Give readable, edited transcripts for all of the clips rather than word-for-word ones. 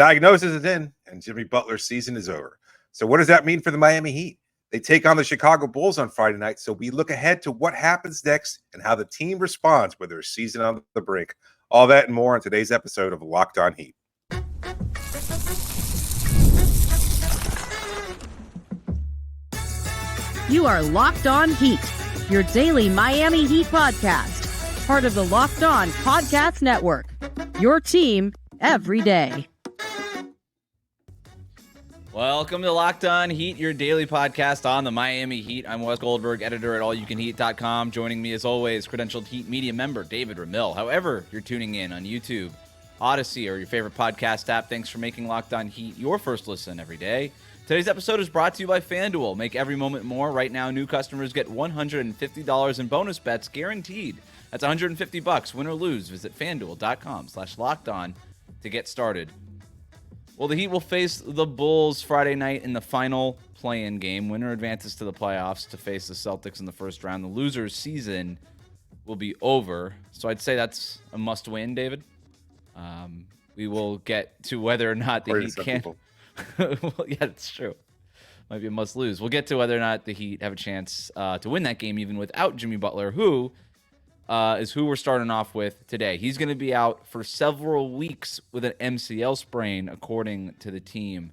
diagnosis is in, and Jimmy Butler's season is over. So what does that mean for the Miami Heat? They take on the Chicago Bulls on Friday night, so we look ahead to what happens next and how the team responds with their season on the brink. All that and more on today's episode of Locked On Heat. You are Locked On Heat, your daily Miami Heat podcast, part of the Locked On Podcast Network, your team every day. Welcome to Locked On Heat, your daily podcast on the Miami Heat. I'm Wes Goldberg, editor at allyoucanheat.com. Joining me as always, credentialed Heat media member David Ramil. However you're tuning in on YouTube, Odyssey, or your favorite podcast app, thanks for making Locked On Heat your first listen every day. Today's episode is brought to you by FanDuel. Make every moment more. Right now, new customers get $150 in bonus bets guaranteed. That's $150, win or lose. Visit FanDuel.com/lockedon to get started. Well, the Heat will face the Bulls Friday night in the final play-in game. Winner advances to the playoffs to face the Celtics in the first round. The loser's season will be over. So I'd say that's a must-win, David. We will get to whether or not the Heat can... Well, yeah, it's true. Might be a must-lose. We'll get to whether or not the Heat have a chance to win that game even without Jimmy Butler, who is who we're starting off with today. He's going to be out for several weeks with an MCL sprain, according to the team.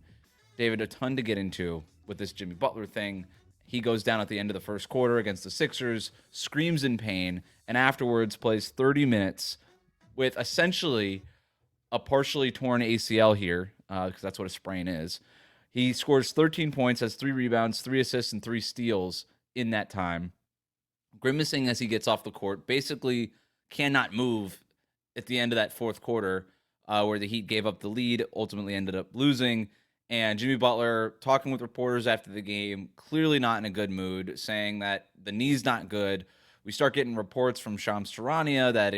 David, a ton to get into with this Jimmy Butler thing. He goes down at the end of the first quarter against the Sixers, screams in pain, and afterwards plays 30 minutes with essentially a partially torn ACL here, because that's what a sprain is. He scores 13 points, has 3 rebounds, 3 assists, and 3 steals in that time. Grimacing as he gets off the court, basically cannot move at the end of that fourth quarter, where the Heat gave up the lead, ultimately ended up losing. And Jimmy Butler, talking with reporters after the game, clearly not in a good mood, saying that the knee's not good. We start getting reports from Shams Charania that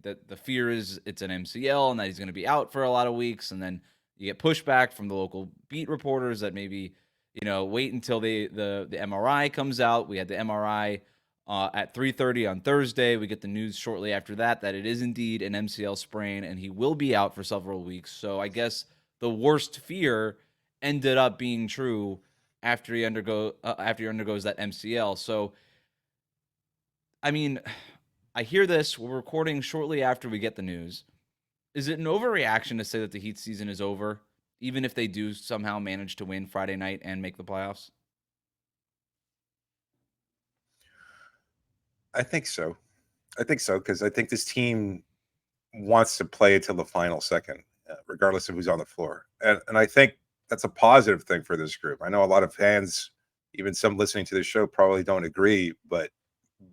that the fear is it's an MCL and that he's going to be out for a lot of weeks. And then you get pushback from the local beat reporters that maybe, wait until the MRI comes out. We had the MRI at 3:30 on Thursday. We get the news shortly after that it is indeed an MCL sprain and he will be out for several weeks. So I guess the worst fear ended up being true after he undergoes that MCL. So, I mean, I hear this. We're recording shortly after we get the news. Is it an overreaction to say that the Heat season is over, even if they do somehow manage to win Friday night and make the playoffs? I think so, because I think this team wants to play until the final second, regardless of who's on the floor. And I think that's a positive thing for this group. I know a lot of fans, even some listening to the show, probably don't agree, but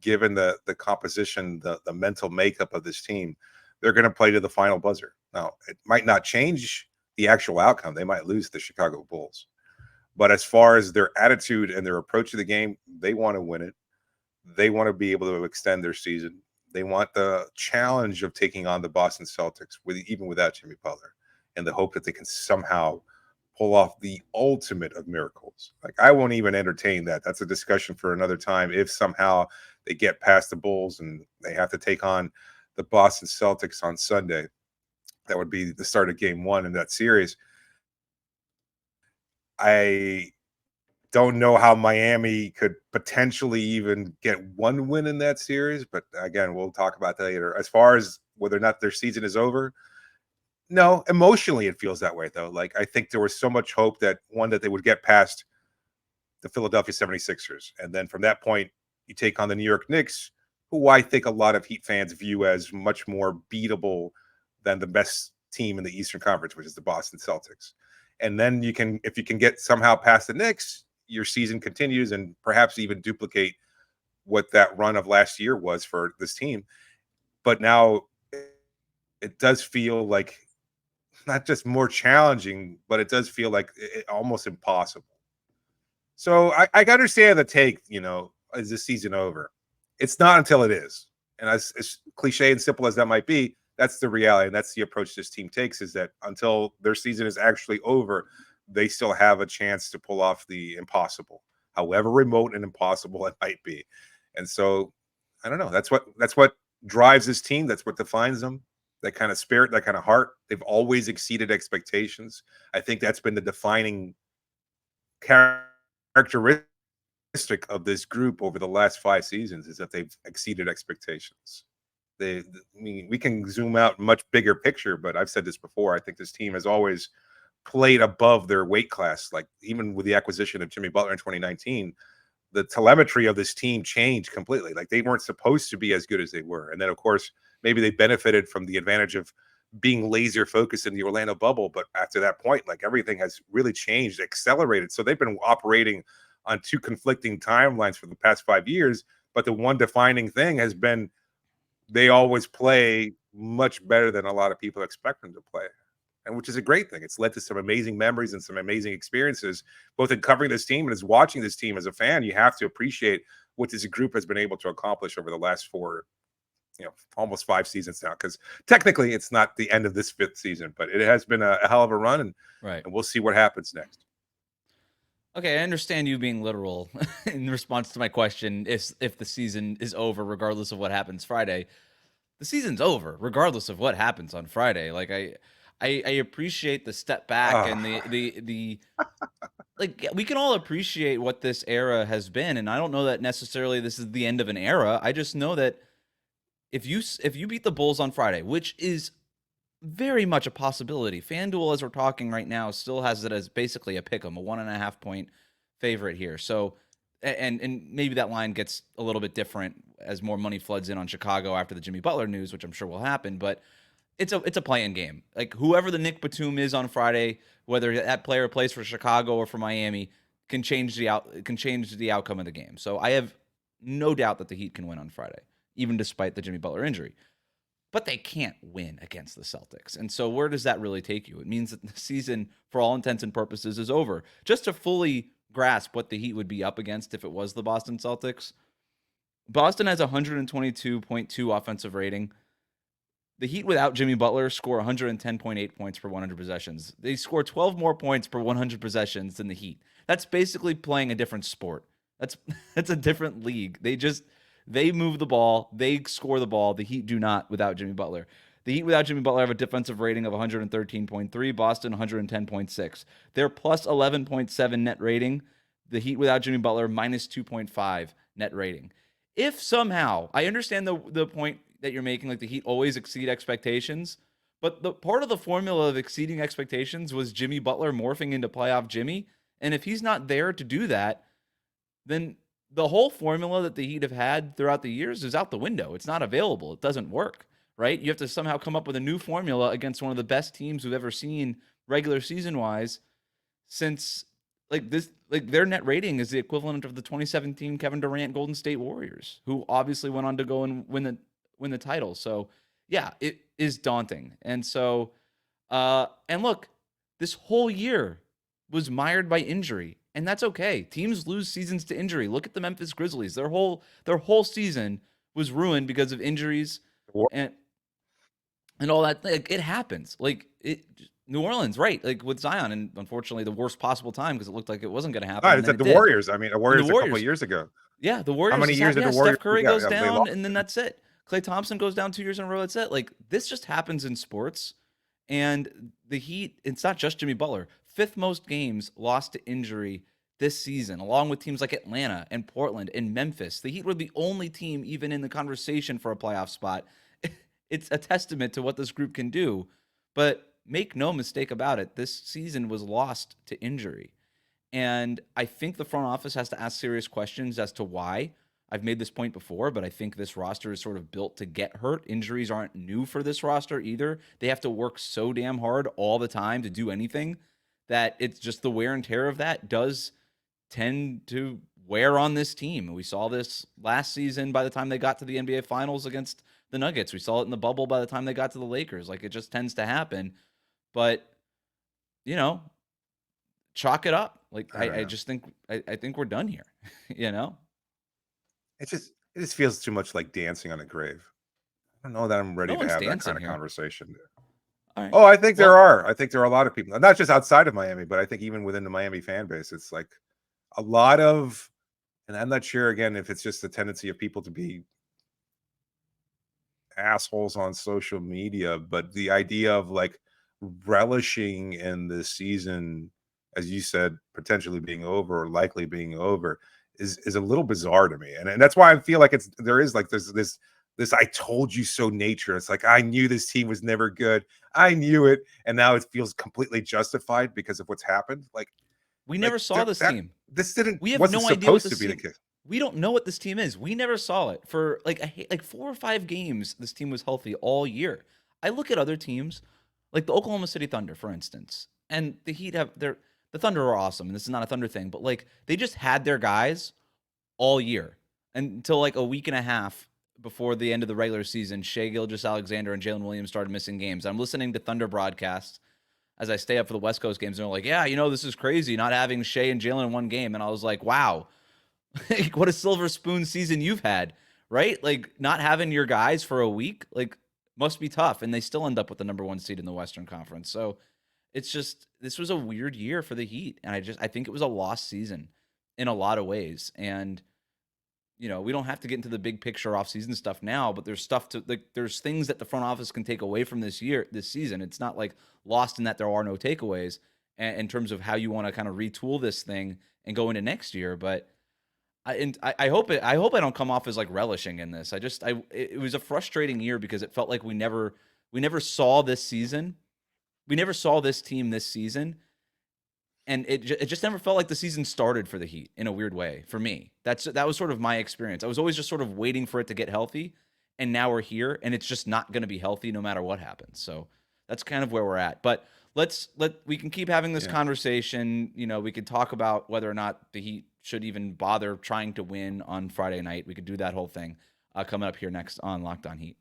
given the composition, the mental makeup of this team, they're going to play to the final buzzer. Now, it might not change the actual outcome. They might lose the Chicago Bulls. But as far as their attitude and their approach to the game, they want to win it. They want to be able to extend their season. They want the challenge of taking on the Boston Celtics, even without Jimmy Butler, and the hope that they can somehow pull off the ultimate of miracles. Like, I won't even entertain that. That's a discussion for another time. If somehow they get past the Bulls and they have to take on the Boston Celtics on Sunday, that would be the start of game 1 in that series. I don't know how Miami could potentially even get one win in that series, but again, we'll talk about that later. As far as whether or not their season is over, no, emotionally it feels that way, though. Like, I think there was so much hope that they would get past the Philadelphia 76ers. And then from that point, you take on the New York Knicks, who I think a lot of Heat fans view as much more beatable than the best team in the Eastern Conference, which is the Boston Celtics. And then if you can get somehow past the Knicks, your season continues and perhaps even duplicate what that run of last year was for this team. But now it does feel like not just more challenging, but it does feel like almost impossible. So I understand the take, is this season over? It's not until it is. And as cliche and simple as that might be, that's the reality. And that's the approach this team takes, is that until their season is actually over, they still have a chance to pull off the impossible, however remote and impossible it might be. And so, I don't know. That's what drives this team. That's what defines them. that kind of spirit, that kind of heart. They've always exceeded expectations. I think that's been the defining characteristic of this group over the last 5 seasons, is that they've exceeded expectations. I mean, we can zoom out much bigger picture, but I've said this before. I think this team has always played above their weight class. Like, even with the acquisition of Jimmy Butler in 2019, the telemetry of this team changed completely. Like, they weren't supposed to be as good as they were. And then, of course, maybe they benefited from the advantage of being laser focused in the Orlando bubble. But after that point, like, everything has really changed, accelerated. So they've been operating on 2 conflicting timelines for the past 5 years. But the one defining thing has been they always play much better than a lot of people expect them to play. And which is a great thing. It's led to some amazing memories and some amazing experiences, both in covering this team and as watching this team. As a fan, you have to appreciate what this group has been able to accomplish over the last 4, almost 5 seasons now. Because technically, it's not the end of this 5th season, but it has been a hell of a run, and we'll see what happens next. Okay, I understand you being literal in response to my question. If the season is over, regardless of what happens Friday, the season's over, regardless of what happens on Friday. Like, I appreciate the step back and the like. We can all appreciate what this era has been, and I don't know that necessarily this is the end of an era. I just know that if you beat the Bulls on Friday, which is very much a possibility, FanDuel, as we're talking right now, still has it as basically a pick 'em, a 1.5 point favorite here. So, and maybe that line gets a little bit different as more money floods in on Chicago after the Jimmy Butler news, which I'm sure will happen, but it's a play-in game. Like, whoever the Nick Batum is on Friday, whether that player plays for Chicago or for Miami, can change the outcome of the game. So I have no doubt that the Heat can win on Friday, even despite the Jimmy Butler injury. But they can't win against the Celtics. And so where does that really take you? It means that the season, for all intents and purposes, is over. Just to fully grasp what the Heat would be up against if it was the Boston Celtics, Boston has 122.2 offensive rating. The Heat without Jimmy Butler score 110.8 points per 100 possessions. They score 12 more points per 100 possessions than the Heat. That's basically playing a different sport. That's a different league. They move the ball. They score the ball. The Heat do not without Jimmy Butler. The Heat without Jimmy Butler have a defensive rating of 113.3. Boston, 110.6. They're plus 11.7 net rating. The Heat without Jimmy Butler, minus 2.5 net rating. If somehow, I understand the point that you're making, like the Heat always exceed expectations, but the part of the formula of exceeding expectations was Jimmy Butler morphing into playoff Jimmy. And if he's not there to do that, then the whole formula that the Heat have had throughout the years is out the window. It's not available. It doesn't work, right? You have to somehow come up with a new formula against one of the best teams we've ever seen regular season-wise since their net rating is the equivalent of the 2017 Kevin Durant Golden State Warriors, who obviously went on to go and win the title. So, yeah, it is daunting. And so, and look, this whole year was mired by injury. And that's okay. Teams lose seasons to injury. Look at the Memphis Grizzlies. Their whole season was ruined because of injuries and all that. Like, it happens. Like, New Orleans, right? Like with Zion, and unfortunately the worst possible time because it looked like it wasn't going to happen. It's at the Warriors. I mean, the Warriors a couple of years ago. Yeah, the Warriors. How many years did the Warriors? Steph Curry goes down, and then that's it. Klay Thompson goes down 2 years in a row. That's it. Like, this just happens in sports. And the Heat, it's not just Jimmy Butler. 5th most games lost to injury this season, along with teams like Atlanta and Portland and Memphis. The Heat were the only team even in the conversation for a playoff spot. It's a testament to what this group can do. But make no mistake about it, this season was lost to injury. And I think the front office has to ask serious questions as to why. I've made this point before, but I think this roster is sort of built to get hurt. Injuries aren't new for this roster either. They have to work so damn hard all the time to do anything that it's just the wear and tear of that does tend to wear on this team. We saw this last season by the time they got to the NBA Finals against the Nuggets. We saw it in the bubble by the time they got to the Lakers. Like, it just tends to happen. But, chalk it up. Like, I just think I think we're done here, It just feels too much like dancing on a grave. I don't know that I'm ready to have that kind of conversation. All right. Oh, I think there are. I think there are a lot of people, not just outside of Miami, but I think even within the Miami fan base, it's like a lot of, and I'm not sure again if it's just the tendency of people to be assholes on social media, but the idea of like relishing in this season, as you said, potentially being over or likely being over, is a little bizarre to me. And that's why I feel like there is like this I told you so nature. It's like I knew this team was never good. I knew it, and now it feels completely justified because of what's happened. We never saw this team. This We have wasn't no idea what supposed to this be the team. case. We don't know what this team is. We never saw it for like 4 or 5 games. This team was healthy all year. I look at other teams, like the Oklahoma City Thunder, for instance, and the Heat have the Thunder are awesome, and this is not a Thunder thing, but like they just had their guys all year until like a week and a half before the end of the regular season. Shai Gilgeous-Alexander and Jalen Williams started missing games. I'm listening to Thunder broadcasts as I stay up for the West Coast games, and they're like, yeah, this is crazy not having Shai and Jalen in one game. And I was like, wow, like, what a silver spoon season you've had, right? Like not having your guys for a week, like must be tough. And they still end up with the number 1 seed in the Western Conference. So it's just, this was a weird year for the Heat. And I think it was a lost season in a lot of ways. And, we don't have to get into the big picture off-season stuff now, but there's stuff to like. There's things that the front office can take away from this season. It's not like lost in that there are no takeaways in terms of how you want to kind of retool this thing and go into next year. But I hope I don't come off as like relishing in this. It was a frustrating year because it felt like we never saw this season. We never saw this team this season. And it just never felt like the season started for the Heat in a weird way for me. That was sort of my experience. I was always just sort of waiting for it to get healthy, and now we're here, and it's just not going to be healthy no matter what happens. So that's kind of where we're at. But we can keep having this conversation. We could talk about whether or not the Heat should even bother trying to win on Friday night. We could do that whole thing coming up here next on Locked On Heat.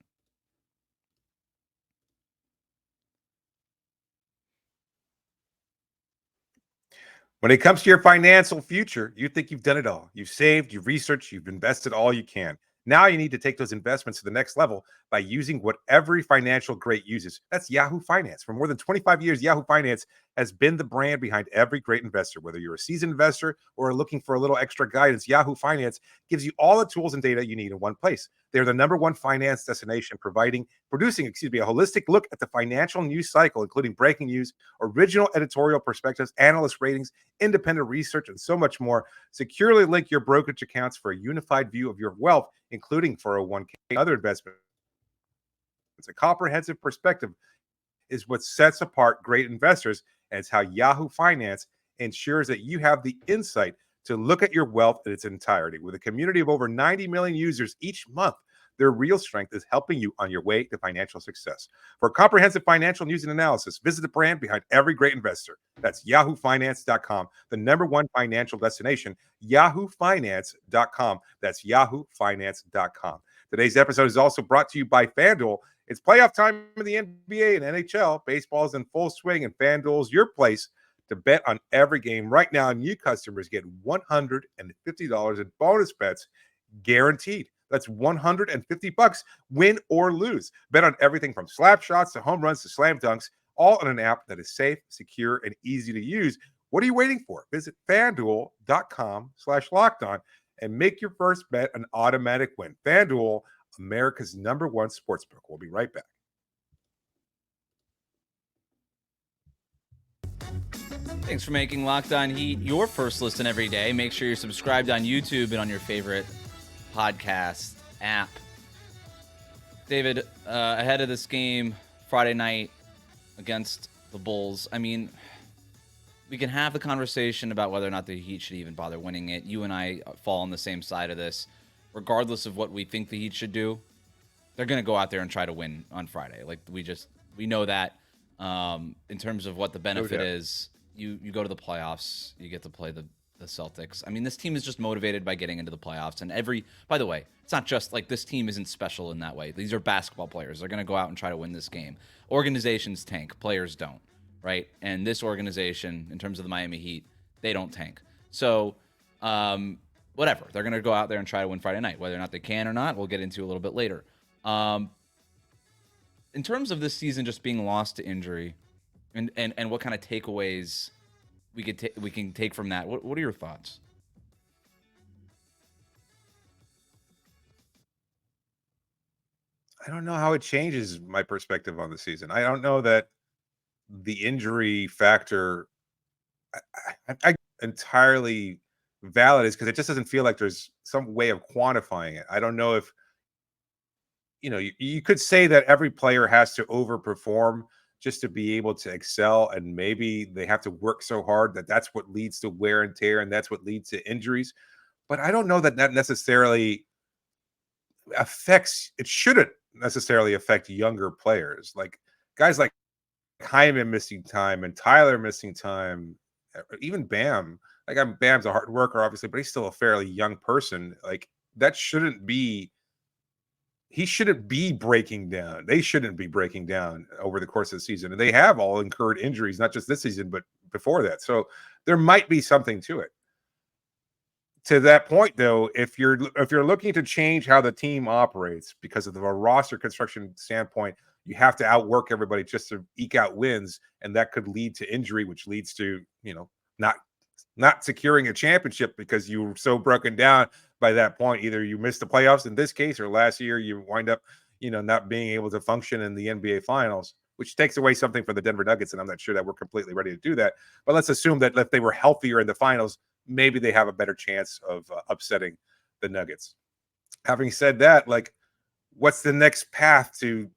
When it comes to your financial future, you think you've done it all. You've saved, you've researched, you've invested all you can. Now you need to take those investments to the next level by using what every financial great uses. That's Yahoo Finance. For more than 25 years, Yahoo Finance has been the brand behind every great investor. Whether you're a seasoned investor or are looking for a little extra guidance, Yahoo Finance gives you all the tools and data you need in one place. They're the number 1 finance destination producing a holistic look at the financial news cycle, including breaking news, original editorial perspectives, analyst ratings, independent research, and so much more. Securely link your brokerage accounts for a unified view of your wealth, including 401k and other investments. It's a comprehensive perspective is what sets apart great investors, and it's how Yahoo Finance ensures that you have the insight to look at your wealth in its entirety. With a community of over 90 million users each month, their real strength is helping you on your way to financial success. For comprehensive financial news and analysis, visit the brand behind every great investor. That's yahoofinance.com, the number 1 financial destination, yahoofinance.com. That's yahoofinance.com. Today's episode is also brought to you by FanDuel. It's playoff time in the NBA and NHL. Baseball is in full swing, and FanDuel's your place to bet on every game. Right now, new customers get $150 in bonus bets guaranteed. That's $150, win or lose. Bet on everything from slap shots to home runs to slam dunks, all on an app that is safe, secure, and easy to use. What are you waiting for? Visit FanDuel.com/lockedon and make your first bet an automatic win. FanDuel, America's number 1 sportsbook. We'll be right back. Thanks for making Locked On Heat your first listen every day. Make sure you're subscribed on YouTube and on your favorite podcast app. David, ahead of this game Friday night against the Bulls, I mean, we can have the conversation about whether or not the Heat should even bother winning it. You and I fall on the same side of this. Regardless of what we think the Heat should do, they're going to go out there and try to win on Friday. Like we know that. In terms of what the benefit is, you go to the playoffs, you get to play the Celtics. I mean, this team is just motivated by getting into the playoffs. And by the way, it's not just like this team isn't special in that way. These are basketball players. They're going to go out and try to win this game. Organizations tank, players don't, right? And this organization, in terms of the Miami Heat, they don't tank. So, whatever. They're going to go out there and try to win Friday night. Whether or not they can or not, we'll get into a little bit later. In terms of this season just being lost to injury and what kind of takeaways we can take from that, what are your thoughts? I don't know how it changes my perspective on the season. I don't know that the injury factor I entirely valid is because it just doesn't feel like there's some way of quantifying it. I don't know if you could say that every player has to overperform just to be able to excel, and maybe they have to work so hard that that's what leads to wear and tear, and that's what leads to injuries. But I don't know that that necessarily affects. It shouldn't necessarily affect younger players, like guys like Hyman missing time and Tyler missing time, even Bam. Like Bam's a hard worker, obviously, but he's still a fairly young person. Like that shouldn't be. He shouldn't be breaking down. They shouldn't be breaking down over the course of the season, and they have all incurred injuries, not just this season, but before that. So there might be something to it. To that point, though, if you're looking to change how the team operates because of the roster construction standpoint, you have to outwork everybody just to eke out wins, and that could lead to injury, which leads to not not securing a championship because you were so broken down by that point. Either you missed the playoffs in this case, or last year you wind up not being able to function in the NBA Finals, which takes away something for the Denver Nuggets, and I'm not sure that we're completely ready to do that. But let's assume that if they were healthier in the finals, maybe they have a better chance of upsetting the Nuggets. Having said that, like, what's the next path to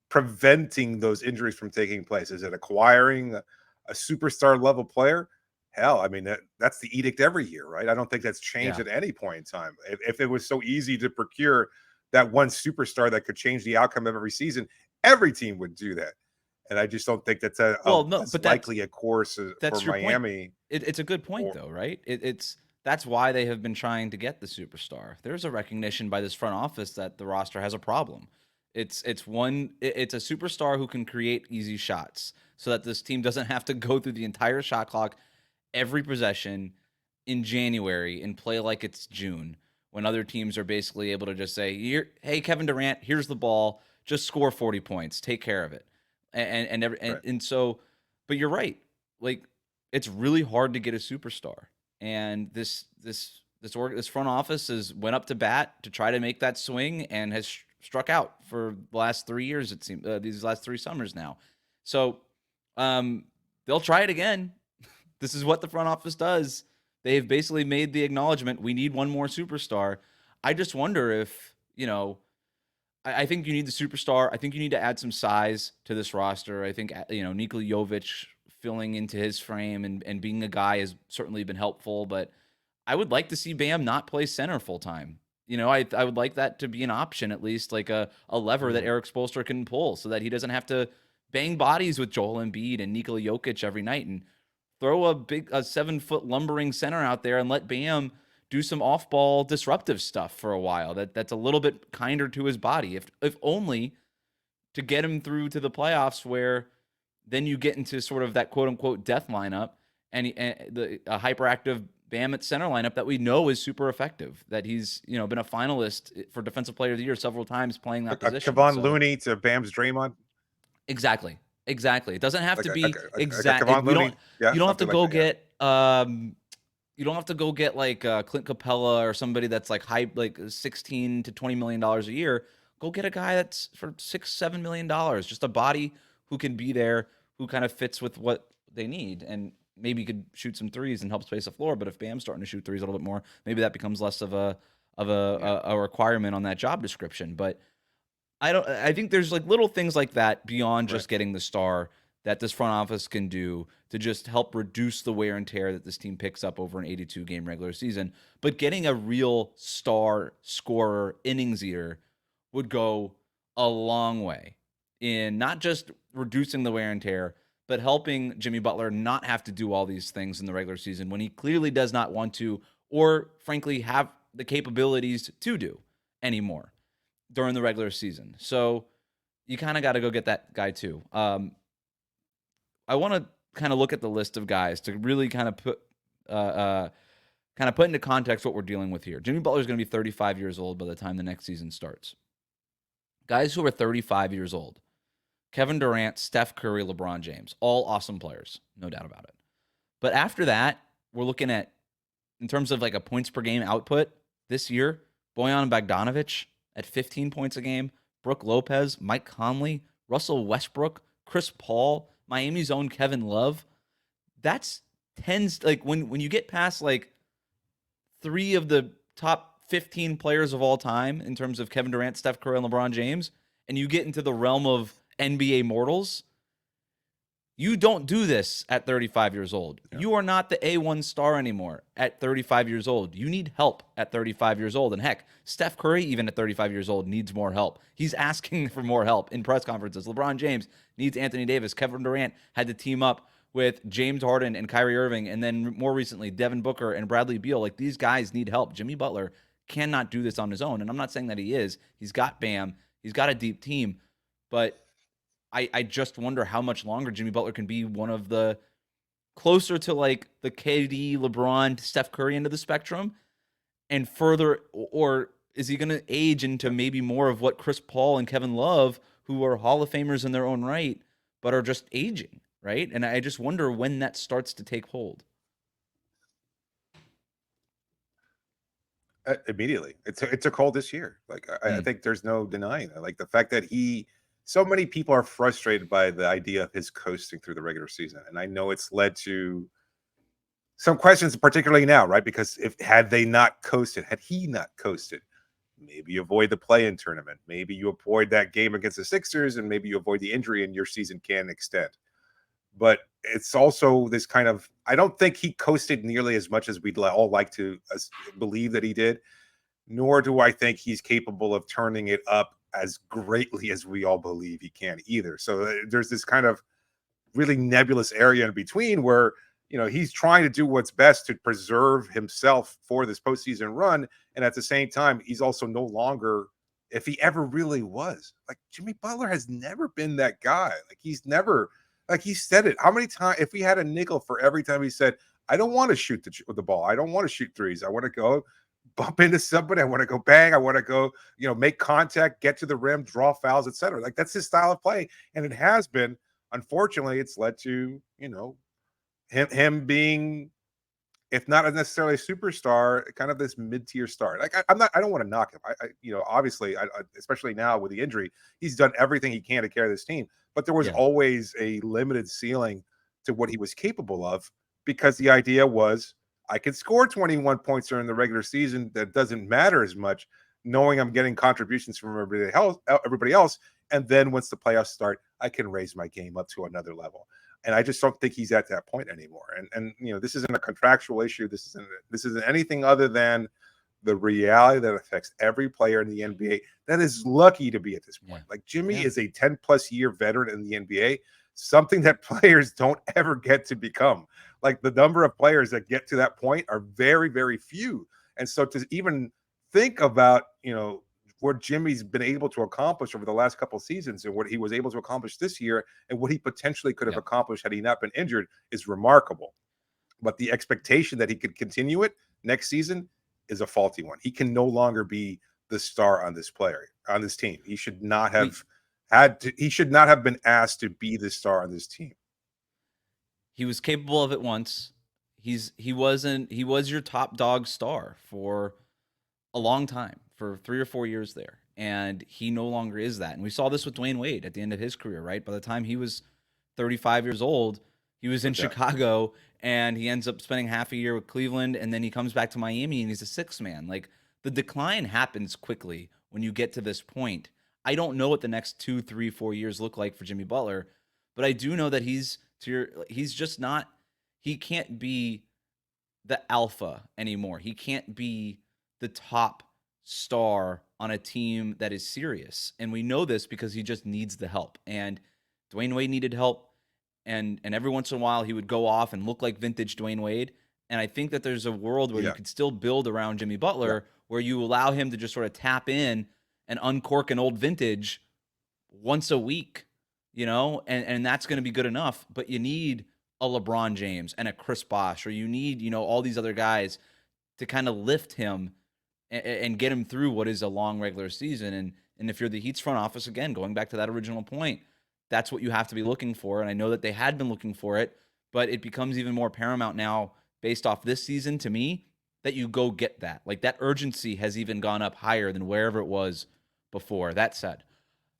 preventing those injuries from taking place? Is it acquiring a superstar level player? Hell, I mean, that's the edict every year, right? I don't think that's changed at any point in time. If it was so easy to procure that one superstar that could change the outcome of every season, every team would do that. And I just don't think that's as likely a course for Miami. It's a good point, though, right? That's why they have been trying to get the superstar. There's a recognition by this front office that the roster has a problem. It's a superstar who can create easy shots, so that this team doesn't have to go through the entire shot clock every possession in January and play like it's June, when other teams are basically able to just say, "Hey, Kevin Durant, here's the ball. Just score 40 points. Take care of it." And so, but you're right. Like, it's really hard to get a superstar, and this front office went up to bat to try to make that swing and has struck out for the last 3 years. It seems these last 3 summers now. So they'll try it again. This is what the front office does. They've basically made the acknowledgement, we need one more superstar. I just wonder if, I think you need the superstar. I think you need to add some size to this roster. I think, Nikola Jovic filling into his frame and being a guy has certainly been helpful, but I would like to see Bam not play center full time. I would like that to be an option, at least like a lever that Eric Spoelstra can pull, so that he doesn't have to bang bodies with Joel Embiid and Nikola Jokic every night, and throw a 7-foot lumbering center out there and let Bam do some off-ball disruptive stuff for a while. That's a little bit kinder to his body, if only to get him through to the playoffs, where then you get into sort of that quote-unquote death lineup and a hyperactive Bam at center lineup that we know is super effective, that he's been a finalist for Defensive Player of the Year several times playing that position. Kevon Looney to Bam's Draymond. Exactly. It doesn't have to be exact. You don't have to go get you don't have to go get like Clint Capella or somebody that's like high, like $16 to $20 million a year. Go get a guy that's for $6-7 million. Just a body who can be there, who kind of fits with what they need, and maybe could shoot some threes and help space the floor. But if Bam's starting to shoot threes a little bit more, maybe that becomes less of a requirement on that job description. But I think there's like little things like that beyond just getting the star that this front office can do to just help reduce the wear and tear that this team picks up over an 82 game regular season. But getting a real star scorer, innings eater, would go a long way in not just reducing the wear and tear, but helping Jimmy Butler not have to do all these things in the regular season when he clearly does not want to, or frankly have the capabilities to do anymore during the regular season. So you kind of got to go get that guy too. I want to kind of look at the list of guys to really kind of put into context what we're dealing with here. Jimmy Butler is going to be 35 years old by the time the next season starts. Guys who are 35 years old: Kevin Durant, Steph Curry, LeBron James, all awesome players, no doubt about it. But after that, we're looking at, in terms of like a points per game output this year, Bojan Bogdanovic at 15 points a game, Brooke Lopez, Mike Conley, Russell Westbrook, Chris Paul, Miami's own Kevin Love. That's tends like when you get past like 3 of the top 15 players of all time in terms of Kevin Durant, Steph Curry, and LeBron James, and you get into the realm of NBA mortals, you don't do this at 35 years old. Yeah. You are not the A1 star anymore at 35 years old. You need help at 35 years old. And heck, Steph Curry, even at 35 years old, needs more help. He's asking for more help in press conferences. LeBron James needs Anthony Davis. Kevin Durant had to team up with James Harden and Kyrie Irving, and then more recently, Devin Booker and Bradley Beal. Like, these guys need help. Jimmy Butler cannot do this on his own. And I'm not saying that he is. He's got Bam. He's got a deep team. But I just wonder how much longer Jimmy Butler can be one of the closer to like the KD, LeBron, Steph Curry end of the spectrum, and further, or is he going to age into maybe more of what Chris Paul and Kevin Love, who are Hall of Famers in their own right, but are just aging, right? And I just wonder when that starts to take hold. Immediately. It took hold this year. Like, I think there's no denying that. Like, the fact that so many people are frustrated by the idea of his coasting through the regular season. And I know it's led to some questions, particularly now, right? Because had he not coasted, maybe you avoid the play-in tournament. Maybe you avoid that game against the Sixers, and maybe you avoid the injury and your season can extend. But it's also this kind of, I don't think he coasted nearly as much as we'd all like to believe that he did, nor do I think he's capable of turning it up as greatly as we all believe he can either. So there's this kind of really nebulous area in between where, he's trying to do what's best to preserve himself for this postseason run. And at the same time, he's also no longer, if he ever really was, like, Jimmy Butler has never been that guy. Like, he's never, like, he said it. How many times, if we had a nickel for every time he said, I don't want to shoot the ball. I don't want to shoot threes. I want to go bump into somebody. I want to go bang. I want to go, make contact, get to the rim, draw fouls, etc. Like, that's his style of play. And it has been, unfortunately, it's led to, him being, if not necessarily a superstar, kind of this mid-tier star. Like, I don't want to knock him. Obviously, especially now with the injury, he's done everything he can to carry this team. But there was always a limited ceiling to what he was capable of, because the idea was, I can score 21 points during the regular season. That doesn't matter as much, knowing I'm getting contributions from everybody else. And then once the playoffs start, I can raise my game up to another level. And I just don't think he's at that point anymore. And this isn't a contractual issue. This isn't anything other than the reality that affects every player in the NBA that is lucky to be at this point. Like, Jimmy is a 10+ year veteran in the NBA, something that players don't ever get to become. Like, the number of players that get to that point are very, very few. And so to even think about, what Jimmy's been able to accomplish over the last couple of seasons and what he was able to accomplish this year and what he potentially could have accomplished had he not been injured is remarkable. But the expectation that he could continue it next season is a faulty one. He can no longer be the star on this team. He should not have been asked to be the star on this team. He was capable of it once. He was your top dog star for a long time, for 3 or 4 years there. And he no longer is that. And we saw this with Dwayne Wade at the end of his career, right? By the time he was 35 years old, he was in Chicago, and he ends up spending half a year with Cleveland, and then he comes back to Miami and he's a sixth man. Like, the decline happens quickly when you get to this point. I don't know what the next 2, 3, 4 years look like for Jimmy Butler, but I do know that he's just not, he can't be the alpha anymore. He can't be the top star on a team that is serious. And we know this because he just needs the help. And Dwayne Wade needed help. And every once in a while he would go off and look like vintage Dwayne Wade. And I think that there's a world where you could still build around Jimmy Butler, where you allow him to just sort of tap in and uncork an old vintage once a week, and that's going to be good enough. But you need a LeBron James and a Chris Bosh, or you need, all these other guys to kind of lift him and get him through what is a long regular season. And if you're the Heat's front office, again, going back to that original point, that's what you have to be looking for. And I know that they had been looking for it, but it becomes even more paramount now based off this season to me that you go get that. Like, that urgency has even gone up higher than wherever it was before. That said,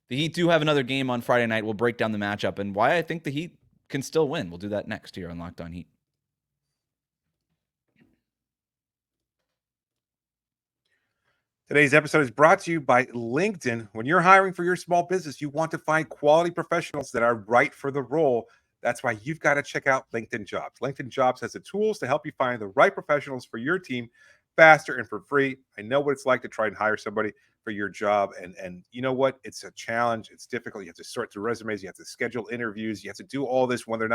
The Heat do have another game on Friday night. We'll break down the matchup and why I think the Heat can still win. We'll do that next here on Locked On Heat. Today's episode is brought to you by LinkedIn. When you're hiring for your small business, you want to find quality professionals that are right for the role. That's why you've got to check out LinkedIn Jobs. LinkedIn Jobs has the tools to help you find the right professionals for your team faster and for free. I know what it's like to try and hire somebody for your job. And you know what? It's a challenge. It's difficult. You have to sort through resumes. You have to schedule interviews. You have to do all this when they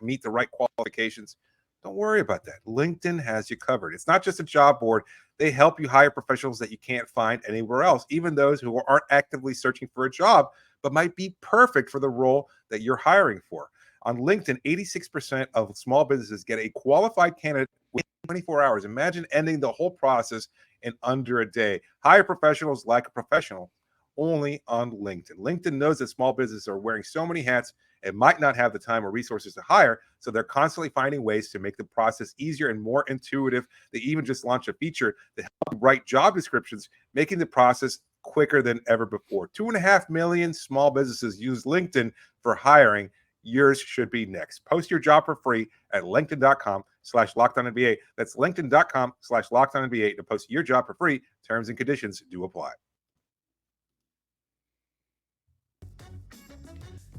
meet the right qualifications. Don't worry about that. LinkedIn has you covered. It's not just a job board. They help you hire professionals that you can't find anywhere else, even those who aren't actively searching for a job, but might be perfect for the role that you're hiring for. On LinkedIn, 86% of small businesses get a qualified candidate within 24 hours. Imagine ending the whole process in under a day. Hire professionals like a professional only on LinkedIn. LinkedIn knows that small businesses are wearing so many hats and might not have the time or resources to hire, so they're constantly finding ways to make the process easier and more intuitive. They even just launched a feature to help write job descriptions, making the process quicker than ever before. 2.5 million small businesses use LinkedIn for hiring. Yours should be next. Post your job for free at linkedin.com/LockedOnNBA. That's linkedin.com/LockedOnNBA to post your job for free. Terms and conditions do apply.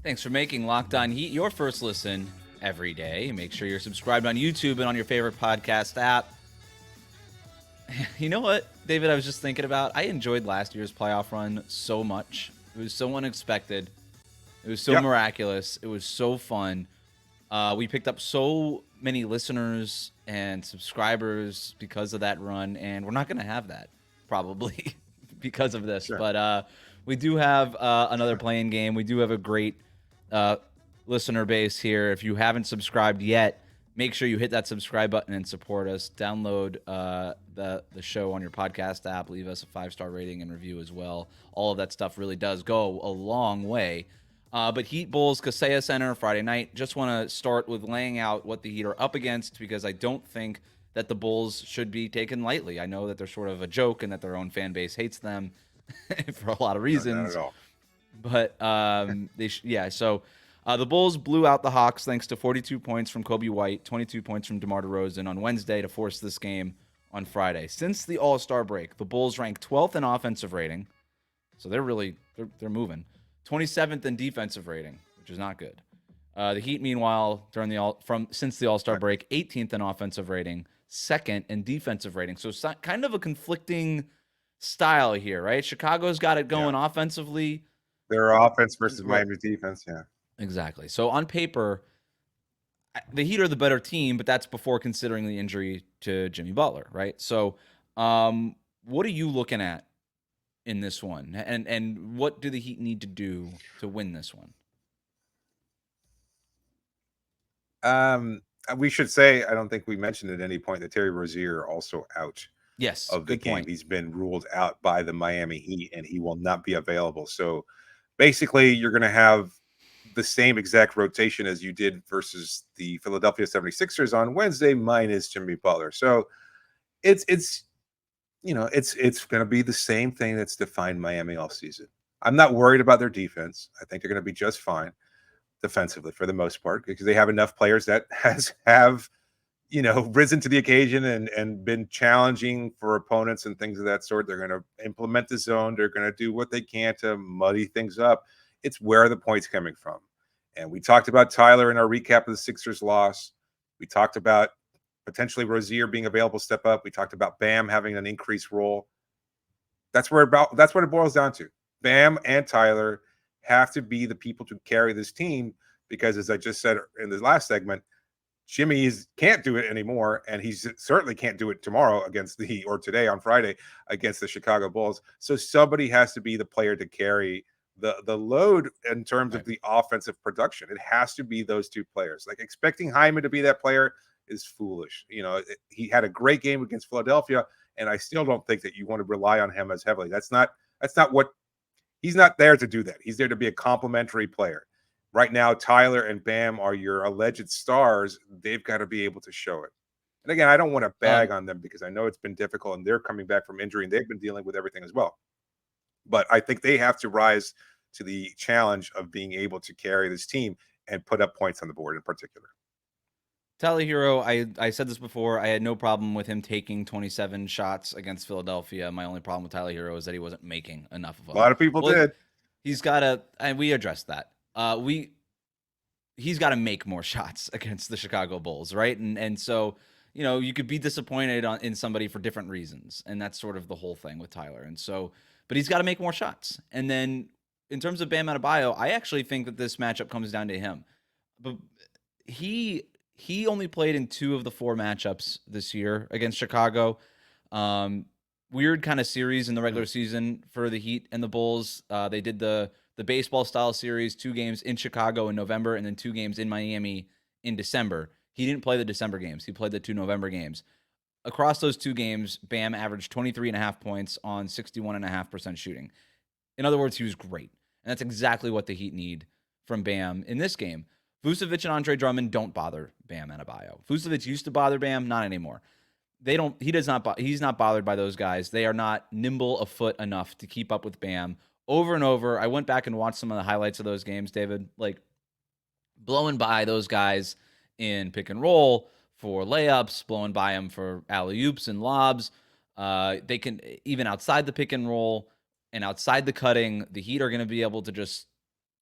Thanks for making Locked On Heat your first listen every day. Make sure you're subscribed on YouTube and on your favorite podcast app. You know what, David, I was just thinking about? I enjoyed last year's playoff run so much. It was so unexpected. It was so miraculous. It was so fun. We picked up so many listeners and subscribers because of that run, and we're not going to have that probably because of this. Sure. But we do have another playing game. We do have a great listener base here. If you haven't subscribed yet, make sure you hit that subscribe button and support us. Download the show on your podcast app. Leave us a 5-star rating and review as well. All of that stuff really does go a long way. But Heat Bulls, Kaseya Center, Friday night. Just want to start with laying out what the Heat are up against, because I don't think that the Bulls should be taken lightly. I know that they're sort of a joke and that their own fan base hates them for a lot of reasons. No, not at all. But So the Bulls blew out the Hawks thanks to 42 points from Kobe White, 22 points from DeMar DeRozan on Wednesday to force this game on Friday. Since the All-Star break, the Bulls rank 12th in offensive rating, so they're moving. 27th in defensive rating, which is not good. The Heat, meanwhile, since the All-Star break, 18th in offensive rating, 2nd in defensive rating. So it's kind of a conflicting style here, right? Chicago's got it going offensively. Their offense versus Miami's defense, Exactly. So on paper, the Heat are the better team, but that's before considering the injury to Jimmy Butler, right? So what are you looking at in this one? And what do the Heat need to do to win this one? We should say, I don't think we mentioned at any point that Terry Rozier also out of the game. Point. He's been ruled out by the Miami Heat, and he will not be available. So basically, you're going to have the same exact rotation as you did versus the Philadelphia 76ers on Wednesday, minus Jimmy Butler. So it's going to be the same thing that's defined Miami all season. I'm not worried about their defense. I think they're going to be just fine defensively for the most part, because they have enough players that have risen to the occasion and been challenging for opponents and things of that sort. They're going to implement the zone. They're going to do what they can to muddy things up. It's where the points coming from. And we talked about Tyler in our recap of the Sixers loss. We talked about potentially Rozier being available to step up. We talked about Bam having an increased role. That's what it boils down to. Bam and Tyler have to be the people to carry this team, because as I just said in the last segment, Jimmy can't do it anymore, and he certainly can't do it tomorrow or today on Friday against the Chicago Bulls. So somebody has to be the player to carry the load in terms of the offensive production. It has to be those two players. Like, expecting Hyman to be that player is foolish. He had a great game against Philadelphia, and I still don't think that you want to rely on him as heavily. That's not what he's not there to do that. He's there to be a complementary player. Right now, Tyler and Bam are your alleged stars. They've got to be able to show it. And again, I don't want to bag on them, because I know it's been difficult and they're coming back from injury and they've been dealing with everything as well. But I think they have to rise to the challenge of being able to carry this team and put up points on the board in particular. Tyler Hero, I said this before. I had no problem with him taking 27 shots against Philadelphia. My only problem with Tyler Hero is that he wasn't making enough of them. A lot of people did. He's got to, and we addressed that. He's got to make more shots against the Chicago Bulls, right? And so, you know, you could be disappointed in somebody for different reasons, and that's sort of the whole thing with Tyler. And so, but he's got to make more shots. And then in terms of Bam Adebayo, I actually think that this matchup comes down to him. But he only played in 2 of the 4 matchups this year against Chicago. Weird kind of series in the regular season for the Heat and the Bulls. They did the baseball style series, 2 games in Chicago in November and then 2 games in Miami in December. He didn't play the December games. He played the 2 November games. Across those 2 games, Bam averaged 23.5 points on 61.5% shooting. In other words, he was great. And that's exactly what the Heat need from Bam in this game. Vucevic and Andre Drummond don't bother Bam Adebayo. Vucevic used to bother Bam, not anymore. He's not bothered by those guys. They are not nimble of foot enough to keep up with Bam. Over and over, I went back and watched some of the highlights of those games, David, like blowing by those guys in pick and roll for layups, blowing by them for alley-oops and lobs. They can, even outside the pick and roll and outside the cutting, the Heat are going to be able to just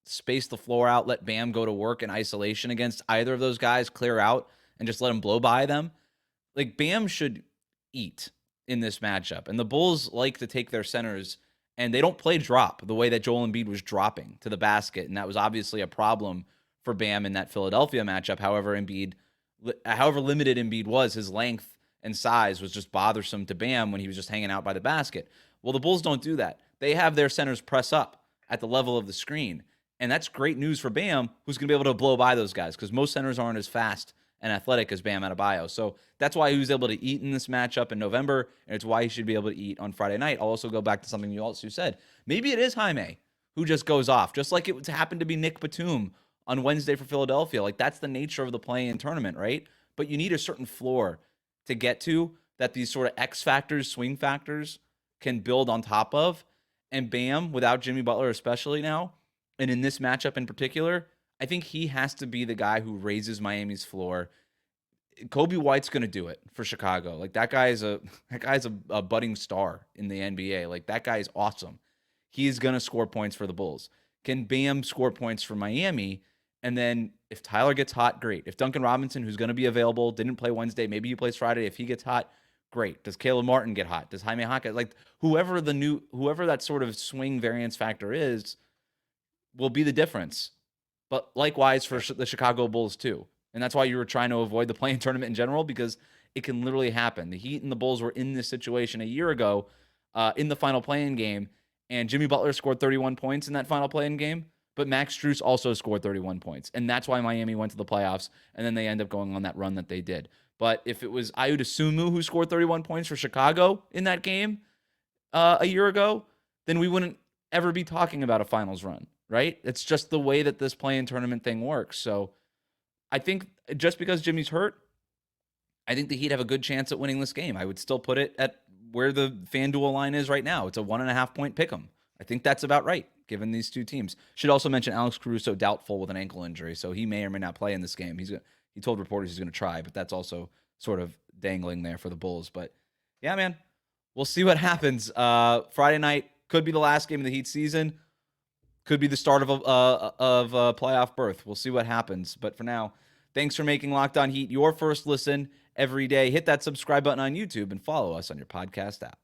space the floor out, let Bam go to work in isolation against either of those guys, clear out, and just let him blow by them. Like, Bam should eat in this matchup. And the Bulls like to take their centers, and they don't play drop the way that Joel Embiid was dropping to the basket. And that was obviously a problem for Bam in that Philadelphia matchup. However limited Embiid was, his length and size was just bothersome to Bam when he was just hanging out by the basket. Well, the Bulls don't do that. They have their centers press up at the level of the screen. And that's great news for Bam, who's going to be able to blow by those guys, because most centers aren't as fast and athletic as Bam Adebayo. So that's why he was able to eat in this matchup in November, and it's why he should be able to eat on Friday night. I'll also go back to something you also said. Maybe it is Jaime who just goes off, just like it happened to be Nick Batum on Wednesday for Philadelphia. Like, that's the nature of the play-in tournament, right? But you need a certain floor to get to that these sort of X factors, swing factors can build on top of. And Bam, without Jimmy Butler especially now, and in this matchup in particular, I think he has to be the guy who raises Miami's floor. Kobe White's going to do it for Chicago. Like, that guy's a budding star in the NBA. Like, that guy is awesome. He's going to score points for the Bulls. Can Bam score points for Miami? And then if Tyler gets hot, great. If Duncan Robinson, who's going to be available, didn't play Wednesday, maybe he plays Friday. If he gets hot, great. Does Caleb Martin get hot? Does Jaime Hawkins? Like, whoever that sort of swing variance factor is, will be the difference. But likewise for the Chicago Bulls too. And that's why you were trying to avoid the play-in tournament in general, because it can literally happen. The Heat and the Bulls were in this situation a year ago in the final play-in game, and Jimmy Butler scored 31 points in that final play-in game, but Max Strus also scored 31 points. And that's why Miami went to the playoffs, and then they end up going on that run that they did. But if it was Ayo Dosunmu who scored 31 points for Chicago in that game a year ago, then we wouldn't ever be talking about a finals run. Right? It's just the way that this play-in tournament thing works. So I think just because Jimmy's hurt, I think the Heat have a good chance at winning this game. I would still put it at where the FanDuel line is right now. It's a 1.5 point pick'em. I think that's about right, given these two teams. Should also mention Alex Caruso doubtful with an ankle injury, so he may or may not play in this game. He told reporters he's going to try, but that's also sort of dangling there for the Bulls. But yeah, man, we'll see what happens. Friday night could be the last game of the Heat season. Could be the start of a playoff berth. We'll see what happens. But for now, thanks for making Locked On Heat your first listen every day. Hit that subscribe button on YouTube and follow us on your podcast app.